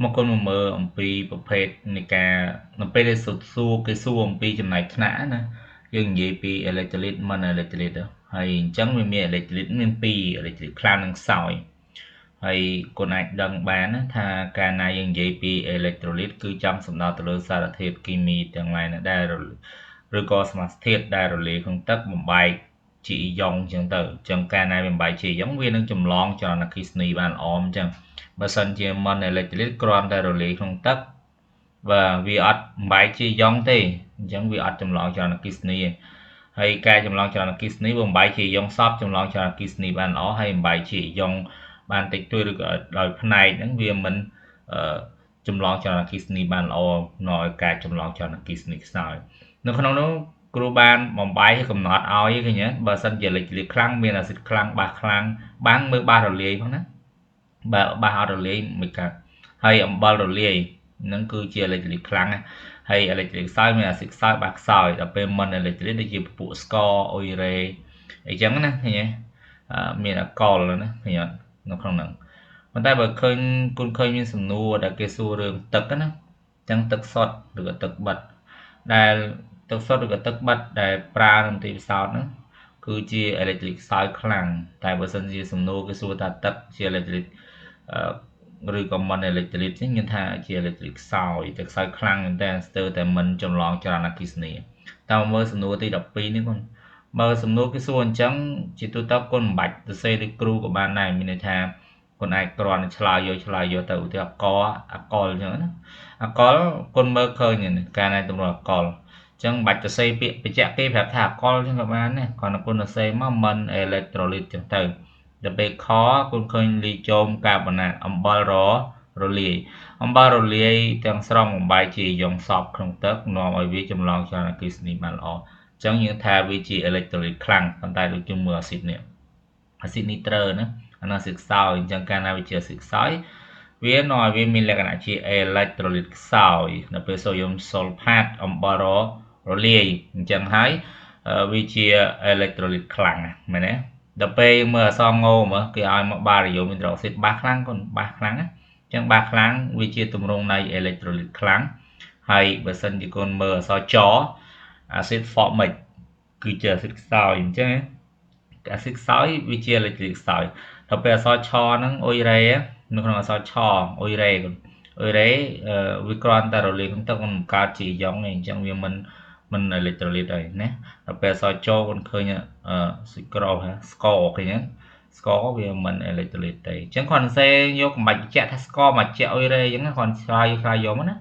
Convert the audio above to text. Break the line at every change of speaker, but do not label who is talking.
មកគុណមើលអំពីប្រភេទនៃការនៅពេលដែលសួរអំពីចំណែកថ្នាក់ណាយើងនិយាយពី electrolyte មិន electrolyte ហើយអញ្ចឹងវាមាន electrolyte មាន2 electrolyte ខ្លាំងនិងខ្សោយហើយគុណអាចដឹងបានណាថាកាលណាយើងនិយាយពី electrolyte គឺចាំសំដៅទៅលើសារធាតុគីមីទាំងឡាយណាដែលឬក៏សមាសធាតុដែលរលាយក្នុងទឹកបំបែកជាអ៊ីយ៉ុងអញ្ចឹងទៅអញ្ចឹងកាលណាបំបែកជាអ៊ីយ៉ុងវានឹងចម្លងចរន្តអគ្គិសនីបានល្អអញ្ចឹងបើសិនជាមិន electrolyte គ្រាន់តែរលាយក្នុងទឹកបាទវាអត់បំបែកជាអ៊ីយ៉ុងទេអញ្ចឹងវាអត់ចម្លងចរន្តអគ្គិសនីទេហើយការចម្លងចរន្តអគ្គិសនីបំបែកជាអ៊ីយ៉ុងសពចម្លងចរន្តអគ្គិសនីបានល្អហើយបំបែកជាអ៊ីយ៉ុងបានតិចតួចឬក៏ដោយផ្នែកហ្នឹងវាមិនចម្លងចរន្តអគ្គិសនីបានល្អនាំឲ្យការចម្លងចរន្តអគ្គិសនីខ្សោយនៅក្នុងនោះគ្រូបានបំបែកកំណត់ឲ្យឃើញទេបើសិនជាលេខខ្លាំងមានអាស៊ីតខ្លាំងបាសខ្លាំងបាំងមើលបាសរលាយផងណាបើបាសអត់រលាយមិនកើតហើយអំបិលរលាយហ្នឹងគឺជា electrolyte ខ្លាំងហើយ electrolyte ខ្សោយមានអាស៊ីតខ្សោយបាសខ្សោយដល់ពេលមិន electrolyte ដូចជាពពួកស្ករអ៊ុយរ៉េអីចឹងណាឃើញទេមានអាកុលណាឃើញអត់នៅក្នុងហ្នឹងប៉ុន្តែបើឃើញគុណឃើញមានសំណួរដែលគេសួររឿងទឹកណាចឹងទឹកសុទ្ធឬក៏ទឹកបិទដែលទឹកសុទ្ធឬក៏ទឹកបិទដែលប្រើនៅទីផ្សោតហ្នឹងគឺជា electrolyte ខ្សោយខ្លាំងតែបើសិនជាសំណួរគេសួរថាទឹកជា electrolyte ឬក៏មិន electrolyte ចឹងមានថាជា electrolyte ខ្សោយតែខ្សោយខ្លាំងមែនតើស្ទើរតែមិនចម្លងចរន្តអគ្គិសនីតើមើលសំណួរទី12នេះគុណបើសំណួរគេសួរអញ្ចឹងជាទូទៅគុណមិនបាច់ទៅសេដូចគ្រូក៏បានដែរមានន័យថាគុណអាចគ្រាន់តែឆ្លើយយកទៅឧទាហរណ៍អកលអញ្ចឹងណាអកលគុណមើលឃើញការណែតម្រូវអកលអញ្ចឹងបាច់ទៅសេពាក្យបញ្ជាក់គេប្រាប់ថាអកលអញ្ចឹងក៏បានដែរគ្រាន់តែគុណទៅសេមកមិន electrolyte អញ្ចឹងទៅដល់ពេលខគុណឃើញលីយ៉ូមកាបូណាតអំបិលរលាយអំបិលរលាយទាំងស្រុងបំបែកជាយ៉ុងសពក្នុងទឹកនាំឲ្យវាចម្លងចរន្តអគ្គិសនីបានល្អអញ្ចឹងយើងថាវាជា electrolyte ខ្លាំងប៉ុន្តែដូចជាមើលអាស៊ីតនេះអាស៊ីតនីត្រូណាអានោះអាស៊ីតខ្សោយអញ្ចឹងកាលណាវាជាអាស៊ីតខ្សោយវានាំឲ្យវាមានលក្ខណៈជា electrolyte ខ្សោយនៅពេលសូដ្យូមស៊ុលផាតអំបិលរលាយអញ្ចឹងហើយវាជា electrolyte ខ្លាំងមែនទេដល់ពេលមើលអក្សរងោមើលគេឲ្យមកបារីយ៉ូមមីដ្រូអុកស៊ីតបាសខ្លាំងគុណបាសខ្លាំងណាអញ្ចឹងបាសខ្លាំងវាជាទម្រង់នៃ electrolyte ខ្លាំងហើយបើសិនជាគុណមើលអក្សរចអាស៊ីត formic គឺជាអាស៊ីតខ្សោយអញ្ចឹងអាស៊ីតខ្សោយវាជា electrolyte ខ្សោយដល់ពេលអក្សរឆហ្នឹងអ៊ុយរ៉េនៅក្នុងអក្សរឆអ៊ុយរ៉េវាគ្រាន់តែរលាយក្នុងទឹកមិនកើតជាយ៉ុងទេអញ្ចឹងវាមិន electrolyte ហើយណាដល់ពេលអក្សរចគុណឃើញស៊ីក្រូស្ករឃើញហ្នឹងស្ករវាមិន electrolyte ទេអញ្ចឹងគ្រាន់តែសេយកកំបាច់បញ្ជាក់ថាស្ករមកជាអ៊ុយរ៉េអញ្ចឹងគ្រាន់ឆ្លើយយកមកណា